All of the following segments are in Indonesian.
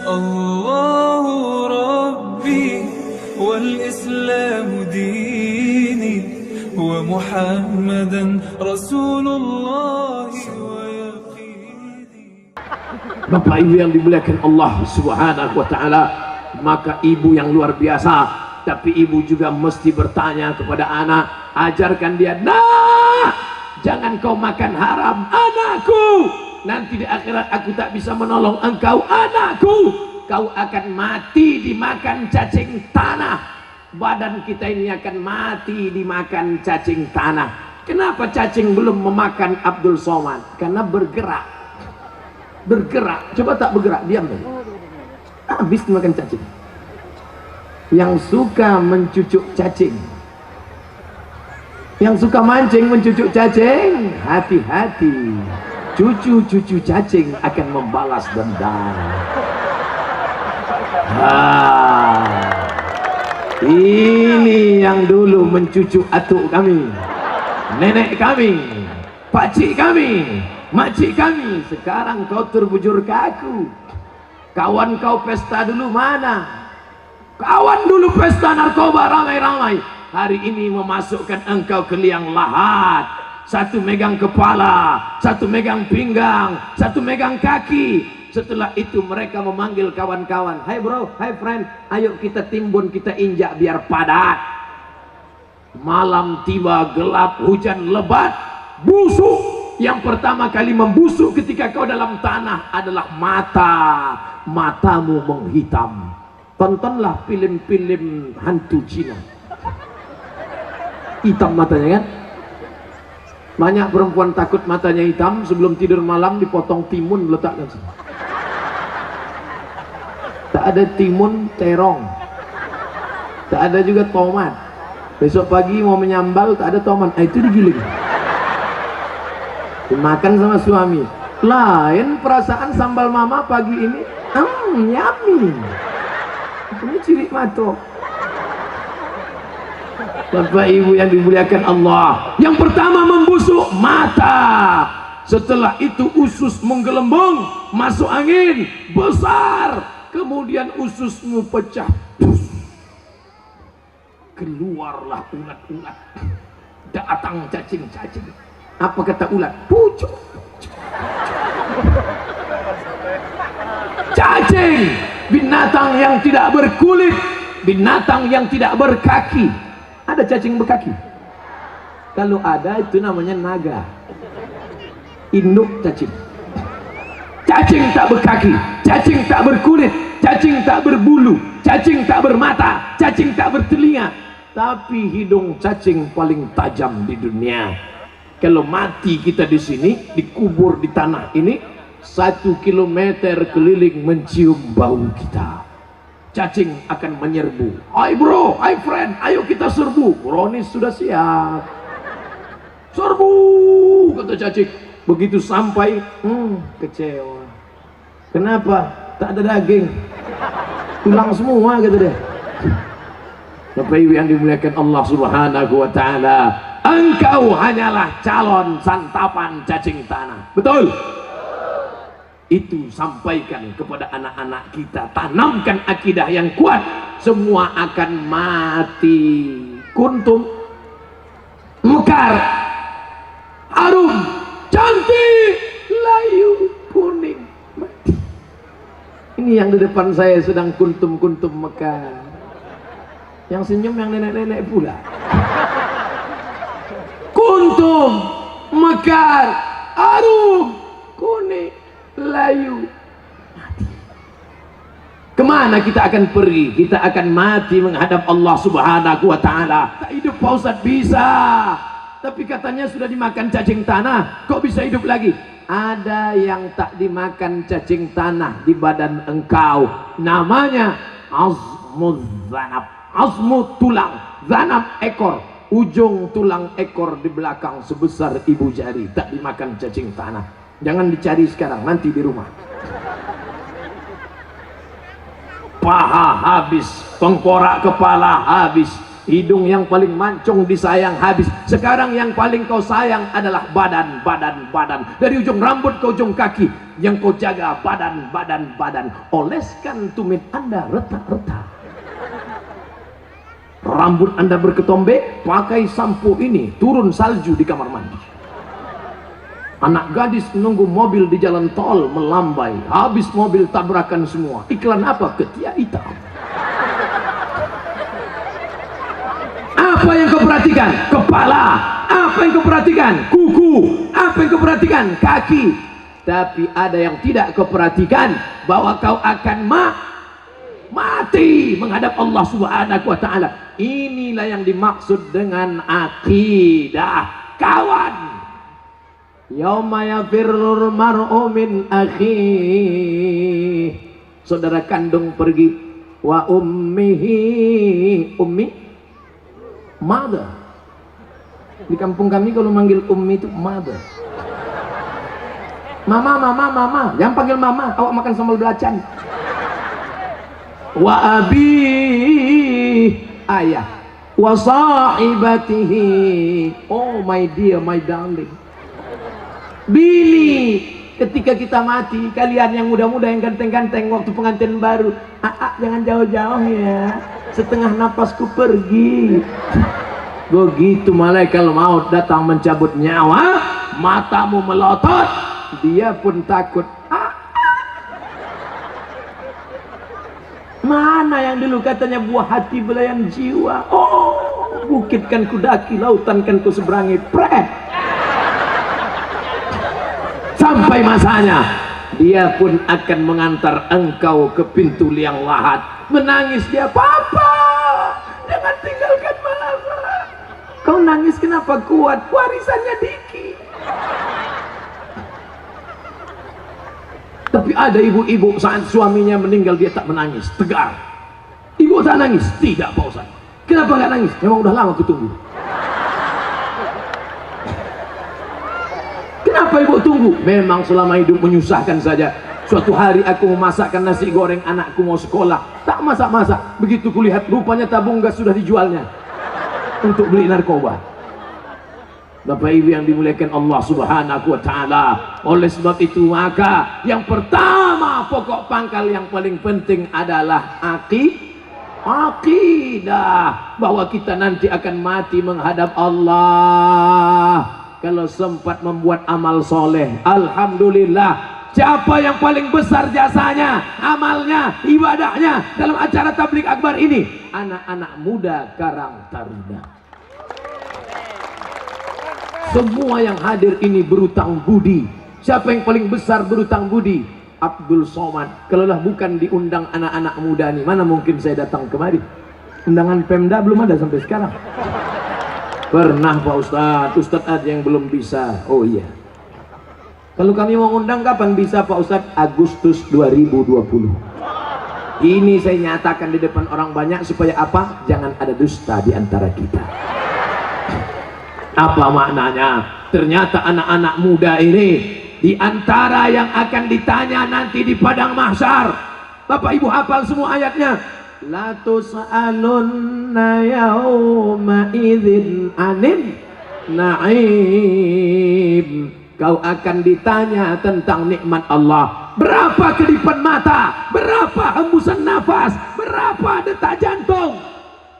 الله ربي والإسلام ديني ومحمدا رسول الله ويقيني. Bapak Ibu yang dimuliakan Allah Subhanahu wa taala, maka ibu yang luar biasa, tapi ibu juga mesti bertanya kepada anak, ajarkan dia, nah, jangan kau makan haram anakku, nanti di akhirat aku tak bisa menolong engkau anakku, kau akan mati dimakan cacing tanah, badan kita ini akan mati dimakan cacing tanah. Kenapa cacing belum memakan Abdul Somad? Karena bergerak. Coba tak bergerak, diam deh, habis dimakan cacing. Yang suka mencucuk cacing, yang suka mancing mencucuk cacing, hati-hati, cucu-cucu cacing akan membalas dendam. Ini yang dulu mencucuk atuk kami, nenek kami, pakcik kami, makcik kami. Sekarang kau terbujur ke aku. Kawan kau pesta dulu mana? Kawan dulu pesta narkoba ramai-ramai, hari ini memasukkan engkau ke liang lahat. Satu megang kepala, satu megang pinggang, satu megang kaki. Setelah itu mereka memanggil kawan-kawan, hai bro, hai friend, ayo kita timbun, kita injak biar padat. Malam tiba, gelap, hujan lebat, busuk. Yang pertama kali membusuk ketika kau dalam tanah adalah matamu menghitam. Tontonlah film-film hantu Cina, hitam matanya kan. Banyak perempuan takut matanya hitam, sebelum tidur malam dipotong timun letakkan sini. Tak ada timun, terong, tak ada juga tomat. Besok pagi mau menyambal, tak ada tomat, itu digiling, dimakan sama suami. Lain perasaan sambal mama pagi ini, yummy. Ini ciri matok. Bapak Ibu yang dimuliakan Allah, yang pertama membusuk mata, setelah itu usus menggelembung, masuk angin besar, kemudian ususmu pecah, keluarlah ulat-ulat, datang cacing-cacing. Apa kata ulat? Pucuk. Cacing, binatang yang tidak berkulit, binatang yang tidak berkaki. Ada cacing berkaki? Kalau ada, itu namanya naga, induk cacing. Cacing tak berkaki, cacing tak berkulit, cacing tak berbulu, cacing tak bermata, cacing tak bertelinga, tapi hidung cacing paling tajam di dunia. Kalau mati kita di sini, dikubur di tanah ini, 1 kilometer keliling mencium bau kita. Cacing akan menyerbu. Hai bro, hai friend, ayo kita serbu. Bronis sudah siap. Serbu, kata cacing. Begitu sampai, kecewa. Kenapa? Tak ada daging, tulang semua, kata dia. Bapak Ibu yang dimuliakan Allah Subhanahu wa taala, engkau hanyalah calon santapan cacing tanah. Betul? Itu sampaikan kepada anak-anak kita, tanamkan akidah yang kuat, semua akan mati. Kuntum, mekar, harum, cantik, layu, kuning, mati. Ini yang di depan saya sedang kuntum-kuntum mekar. Yang senyum yang nenek-nenek pula. Kuntum, mekar, harum, kuning, layu, mati. Kemana kita akan pergi? Kita akan mati menghadap Allah Subhanahu wa ta'ala. Tak hidup Pak Ustadz? Bisa, tapi katanya sudah dimakan cacing tanah, kok bisa hidup lagi? Ada yang tak dimakan cacing tanah di badan engkau, namanya azmuz zanab. Azmu tulang, zanab ekor, ujung tulang ekor di belakang sebesar ibu jari, tak dimakan cacing tanah. Jangan dicari sekarang, nanti di rumah. Paha habis, tengkorak kepala habis, Hidung yang paling mancung disayang habis. Sekarang yang paling kau sayang adalah badan. Dari ujung rambut ke ujung kaki, yang kau jaga badan. Oleskan tumit Anda retak-retak. Rambut Anda berketombe, pakai sampo ini, turun salju di kamar mandi. Anak gadis menunggu mobil di jalan tol melambai, habis mobil tabrakan semua. Iklan apa? Ketiak hitam. Apa yang kau perhatikan? Kepala. Apa yang kau perhatikan? Kuku. Apa yang kau perhatikan? Kaki. Tapi ada yang tidak kau perhatikan, bahwa kau akan mati menghadap Allah Subhanahu wa ta'ala. Inilah yang dimaksud dengan akidah, kawan. Yauma yafirrul mar'u min akhihi. Saudara kandung pergi, wa ummihi. Ummi, mother. Di kampung kami kalau manggil ummi itu mother. Mama. Jangan panggil mama, awak makan sambal belacan. Wa abi, ayah. Wa sahibatihi, oh my dear, my darling. Bini, ketika kita mati, kalian yang muda-muda, yang ganteng-ganteng, waktu pengantin baru, jangan jauh-jauh ya, setengah napasku pergi. Begitu malaikat maut datang mencabut nyawa, matamu melotot, dia pun takut. Mana yang dulu katanya buah hati belayan jiwa, oh bukit kan ku daki, lautan kan ku seberangi, pret. Sampai masanya, dia pun akan mengantar engkau ke pintu liang lahat. Menangis dia, papa jangan tinggalkan mama. Kau nangis kenapa? Kuat, warisannya dikit. Tapi ada ibu-ibu saat suaminya meninggal dia tak menangis, tegar. Ibu tak nangis? Tidak Pak Ustaz. Kenapa nggak nangis? Memang udah lama kutunggu. Kenapa ibu tunggu? Memang selama hidup menyusahkan saja. Suatu hari aku memasakkan nasi goreng, anakku mau sekolah, tak masak-masak. Begitu kulihat rupanya tabung gas sudah dijualnya untuk beli narkoba. Bapak Ibu yang dimuliakan Allah Subhanahu wa ta'ala. Oleh sebab itu maka yang pertama, pokok pangkal yang paling penting adalah akidah, bahwa kita nanti akan mati menghadap Allah. Kalau sempat membuat amal soleh, alhamdulillah. Siapa yang paling besar jasanya, amalnya, ibadahnya dalam acara tabligh akbar ini? Anak-anak muda Karang Taruna. Semua yang hadir ini berutang budi. Siapa yang paling besar berutang budi? Abdul Somad. Kalaulah bukan diundang anak-anak muda ini, mana mungkin saya datang kemari. Undangan Pemda belum ada sampai sekarang. Pernah Pak Ustadz, Ustadz ada yang belum bisa. Oh iya, kalau kami mau undang kapan bisa Pak Ustadz? Agustus 2020. Ini saya nyatakan di depan orang banyak supaya apa? Jangan ada dusta di antara kita. Apa maknanya? Ternyata anak-anak muda ini di antara yang akan ditanya nanti di padang mahsyar. Bapak Ibu hafal semua ayatnya. La tus'alunna yawma idzin anin na'im. Kau akan ditanya tentang nikmat Allah. Berapa kedipan mata, berapa hembusan nafas, berapa detak jantung,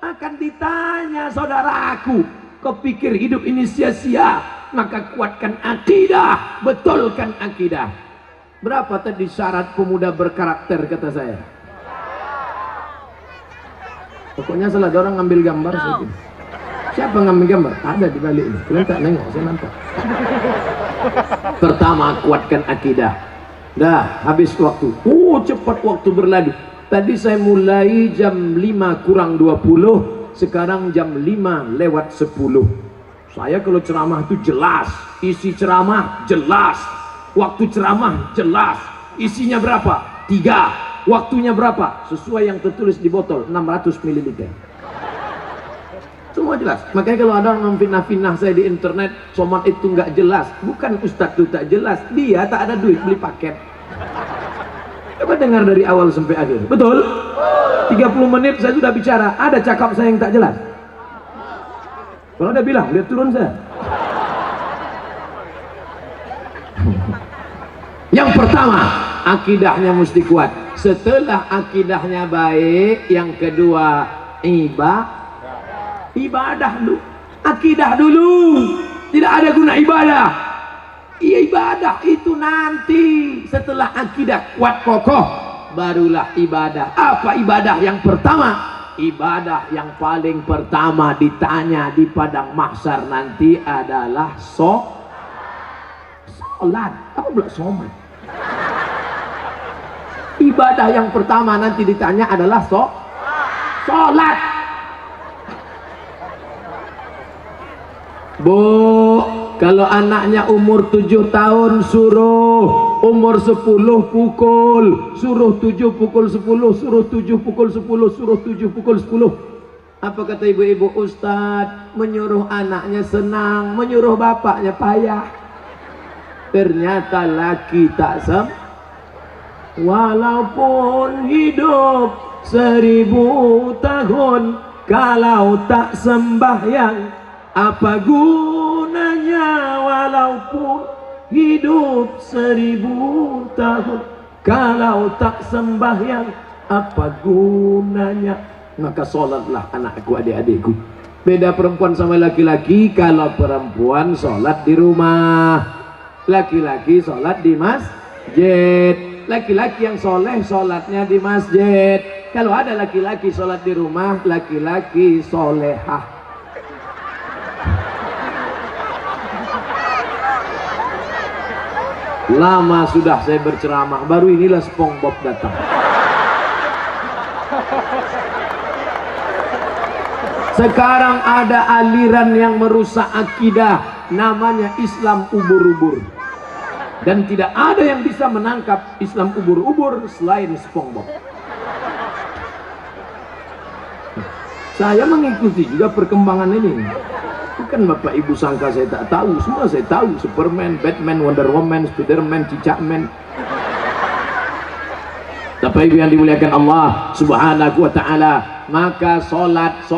akan ditanya saudaraku. Kau pikir hidup ini sia-sia? Maka kuatkan akidah, betulkan akidah. Berapa tadi syarat pemuda berkarakter kata saya? Pokoknya salah ada orang ngambil gambar sedikit. Siapa ngambil gambar? Ada di balik ini. Kalian tak nengok, saya nampak. Pertama, kuatkan akidah. Dah, habis waktu. Cepat waktu berlalu. Tadi saya mulai jam 5 kurang 20. Sekarang jam 5 lewat 10. Saya kalau ceramah itu jelas. Isi ceramah jelas. Waktu ceramah jelas. Isinya berapa? 3. Waktunya berapa? Sesuai yang tertulis di botol, 600 ml. Semua jelas. Makanya kalau ada orang memfitnah-fitnah saya di internet, somad itu nggak jelas. Bukan Ustadz itu tak jelas, dia tak ada duit beli paket. Coba dengar dari awal sampai akhir. Betul? 30 menit saya sudah bicara. Ada cakap saya yang tak jelas? Kalau udah bilang, dia turun saya. Yang pertama, akidahnya mesti kuat. Setelah akidahnya baik, yang kedua ibadah dulu. Akidah dulu. Tidak ada guna ibadah. Ibadah itu nanti setelah akidah kuat kokoh, barulah ibadah. Apa ibadah yang pertama? Ibadah yang paling pertama ditanya di padang mahsyar nanti adalah sholat. Apa pula sholat? Ibadah yang pertama nanti ditanya adalah sholat. Bu, kalau anaknya umur 7 tahun suruh, umur 10 pukul, suruh 7 pukul 10, suruh 7 pukul 10, suruh 7 pukul 10. Apa kata ibu-ibu? Ustadz, menyuruh anaknya senang, menyuruh bapaknya payah. Ternyata laki tak walaupun hidup 1000 tahun, kalau tak sembahyang apa gunanya? Walaupun hidup 1000 tahun, kalau tak sembahyang apa gunanya? Maka sholatlah anakku, adik-adikku. Beda perempuan sama laki-laki. Kalau perempuan sholat di rumah, laki-laki sholat di masjid. Laki-laki yang soleh sholatnya di masjid. Kalau ada laki-laki sholat di rumah, laki-laki solehah. Lama sudah saya berceramah, baru inilah SpongeBob datang. Sekarang ada aliran yang merusak akidah, namanya Islam ubur-ubur. Dan tidak ada yang bisa menangkap Islam ubur-ubur selain SpongeBob. Saya mengikuti juga perkembangan ini. Bukan Bapak Ibu sangka saya tak tahu, semua saya tahu. Superman, Batman, Wonder Woman, Spiderman, Cicakman. Bapak Ibu yang dimuliakan Allah Subhanahu wa ta'ala, maka solat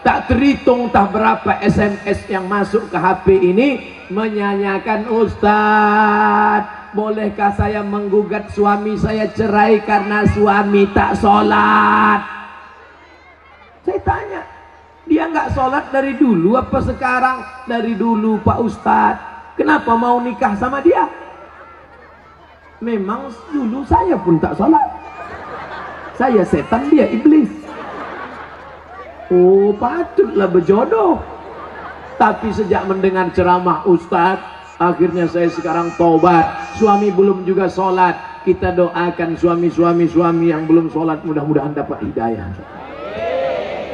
tak terhitung tak berapa SMS yang masuk ke HP ini menyanyikan, Ustadz, bolehkah saya menggugat suami saya cerai karena suami tak solat? Saya tanya, dia nggak sholat dari dulu apa sekarang? Dari dulu Pak Ustadz. Kenapa mau nikah sama dia? Memang dulu saya pun tak sholat. Saya setan, dia iblis. Oh, patutlah berjodoh. Tapi sejak mendengar ceramah Ustadz, akhirnya saya sekarang tobat. Suami belum juga sholat. Kita doakan suami yang belum sholat, mudah-mudahan dapat hidayah.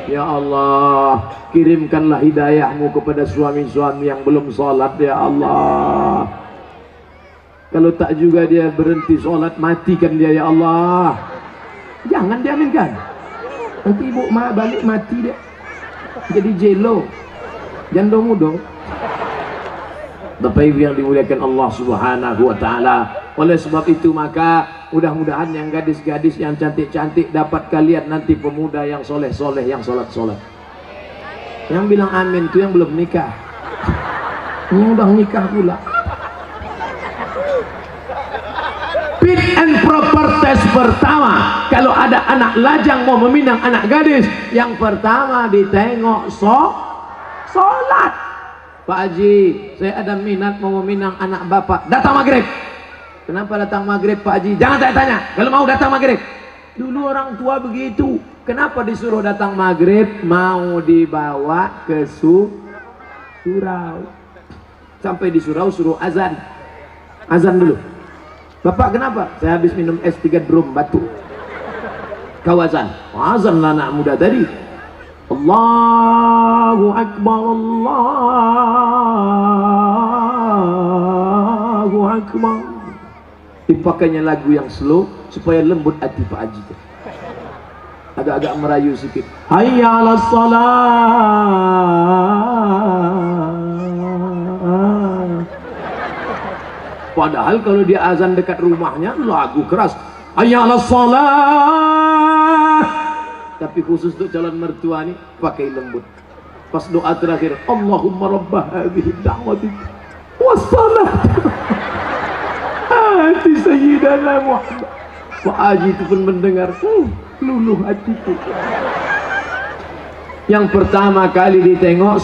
Ya Allah, kirimkanlah hidayahmu kepada suami-suami yang belum sholat, ya Allah. Kalau tak juga dia berhenti sholat, matikan dia, ya Allah. Jangan diaminkan. Nanti ibu balik mati dia. Jadi jelo, janda muda. Bapak Ibu yang dimuliakan Allah Subhanahu wa ta'ala. Oleh sebab itu maka mudah-mudahan yang gadis-gadis yang cantik-cantik dapat kalian nanti pemuda yang soleh-soleh, yang sholat-sholat. Yang bilang amin itu yang belum nikah. Yang udah nikah pula. Fit and proper test pertama, kalau ada anak lajang mau meminang anak gadis, yang pertama ditengok sholat. Pak Haji, saya ada minat mau meminang anak bapak. Datang maghrib. Kenapa datang maghrib Pak Haji? Jangan tanya-tanya. Kalau mau datang maghrib. Dulu orang tua begitu. Kenapa disuruh datang maghrib? Mau dibawa ke surau. Sampai di surau suruh azan. Azan dulu. Bapak kenapa? Saya habis minum es 3 drum batu. Kau azan. Azan lah anak muda tadi. Allahu Akbar, Allahu Akbar. Dipakainya lagu yang slow supaya lembut hati Pak Haji. Agak-agak merayu sedikit. Hayya 'alas shalah. Padahal kalau dia azan dekat rumahnya lagu keras. Hayya 'alas shalah. Tapi khusus untuk calon mertua nih pakai lembut. Pas doa terakhir, Allahumma rabbah hadhihi da'wati wassalam ati sayyidana Muhammad. Pak Haji itu pun mendengar, luluh hatiku. Yang pertama kali ditengok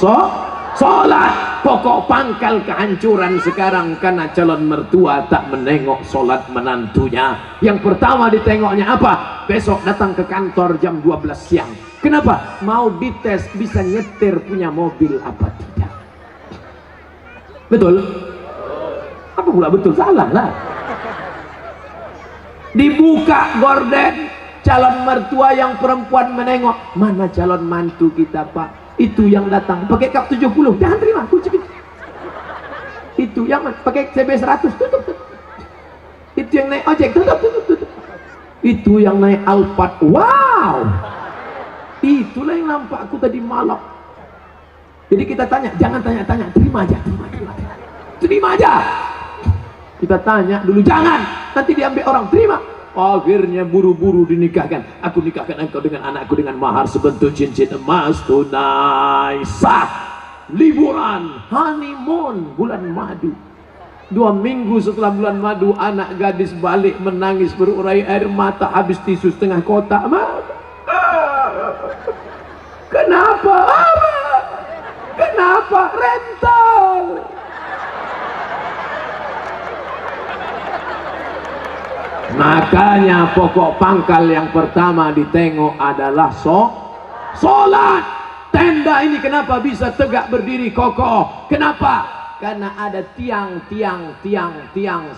sholat. Pokok pangkal kehancuran sekarang karena calon mertua tak menengok sholat menantunya. Yang pertama ditengoknya apa? Besok datang ke kantor jam 12 siang. Kenapa? Mau dites bisa nyetir punya mobil apa tidak. Betul? Apa pula betul? Salah lah. Dibuka gorden, calon mertua yang perempuan menengok, mana calon mantu kita pak? Itu yang datang pakai kap 70, jangan terima, kunci. Itu yang pakai CB 100, tutup. Itu yang naik ojek, tutup. Itu yang naik Alphard, wow. Itulah yang nampak aku tadi malam. Jadi kita tanya, jangan tanya-tanya, terima aja. Kita tanya dulu, jangan, nanti diambil orang, terima. Akhirnya buru-buru dinikahkan. Aku nikahkan engkau dengan anakku dengan mahar sebentuk cincin emas tunai sah. Liburan, honeymoon, bulan madu. 2 minggu setelah bulan madu, anak gadis balik menangis berurai air mata, habis tisu setengah kotak. Kenapa? Kenapa? Rental. Makanya pokok pangkal yang pertama ditengok adalah sholat. Tenda ini kenapa bisa tegak berdiri kokoh? Kenapa? Karena ada tiang 1, 2,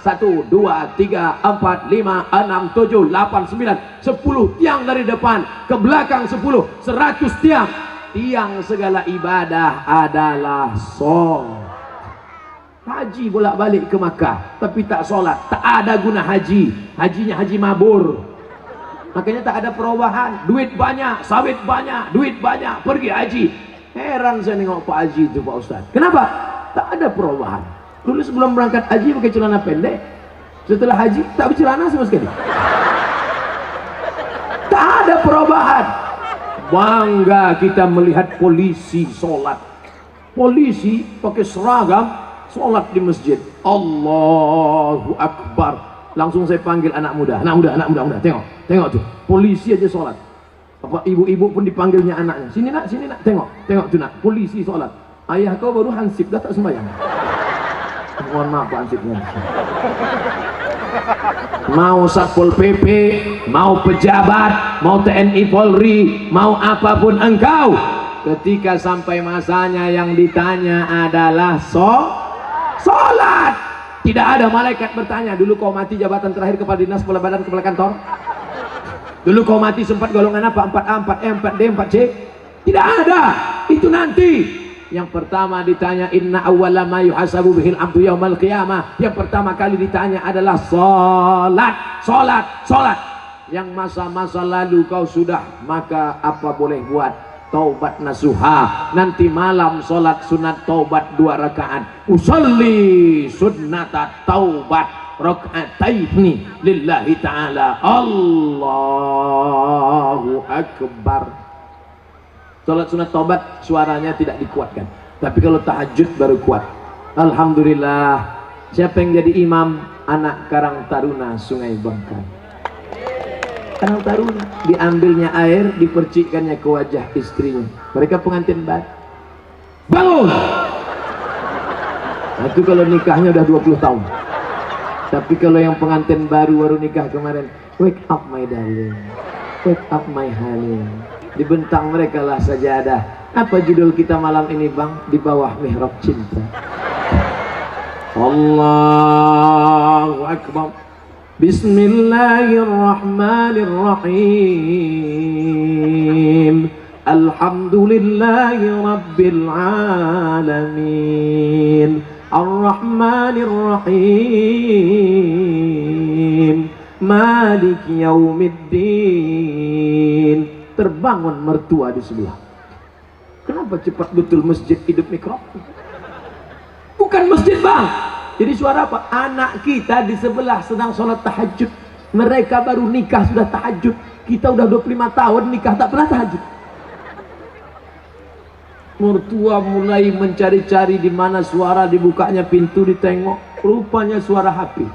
3, 4, 5, 6, 7, 8, 9, 10 tiang dari depan ke belakang 10, 100 tiang. Tiang segala ibadah adalah sholat. Haji bolak-balik ke Makkah tapi tak sholat, tak ada guna haji. Hajinya haji mabur. Makanya tak ada perubahan. Duit banyak, sawit banyak, duit banyak, pergi haji. Heran saya nengok Pak Haji itu Pak Ustaz. Kenapa? Tak ada perubahan. Dulu sebelum berangkat haji pakai celana pendek, setelah haji tak bercelana sama sekali. Tak ada perubahan. Bangga kita melihat polisi sholat. Polisi pakai seragam sholat di masjid. Allahu Akbar. Langsung saya panggil anak muda. Tengok tuh, polisi aja sholat. Apa ibu-ibu pun dipanggilnya anaknya. Sini nak, tengok tuh nak, polisi sholat. Ayah kau baru hansip, dah tak sembahyang. Mohon maaf Pak hansipnya. Mau Satpol PP, mau pejabat, mau TNI Polri, mau apapun engkau, ketika sampai masanya yang ditanya adalah sholat. Tidak ada malaikat bertanya, dulu kau mati jabatan terakhir kepala dinas, kepala badan, kepala kantor? Dulu kau mati sempat golongan apa? 4A, 4E, 4D, 4C? Tidak ada. Itu nanti. Yang pertama ditanya, inna awwala ma yuhasabu bihil abdu yaumal qiyamah. Yang pertama kali ditanya adalah sholat. Yang masa-masa lalu kau sudah, maka apa boleh buat? Taubat nasuha. Nanti malam sholat sunat taubat 2 rakaat. Usolli sunnata taubat raka'ataini lillahi ta'ala. Allahu Akbar. Sholat sunat taubat suaranya tidak dikuatkan, tapi kalau tahajud baru kuat. Alhamdulillah. Siapa yang jadi imam? Anak Karang Taruna Sungai Bangkai. Karang Taruna, diambilnya air, dipercikkannya ke wajah istrinya. Mereka pengantin baru. Bangun! Nah, itu kalau nikahnya udah 20 tahun. Tapi kalau yang pengantin baru nikah kemarin, wake up my darling, wake up my honey. Dibentang mereka lah sajadah. Apa judul kita malam ini bang? Di bawah mihrab cinta. Allahu Akbar. Bismillahirrahmanirrahim. Alhamdulillahi Rabbil Alamin. Ar-Rahmanirrahim. Malik Yaumiddin. Terbangun mertua di sebelah. Kenapa cepat betul masjid hidup mikrofon? Bukan masjid bang. Jadi suara apa? Anak kita di sebelah sedang sholat tahajud. Mereka baru nikah sudah tahajud. Kita udah 25 tahun nikah tak pernah tahajud. Mertua mulai mencari-cari di mana suara dibukanya pintu, ditengok, rupanya suara HP.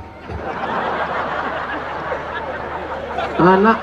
Anak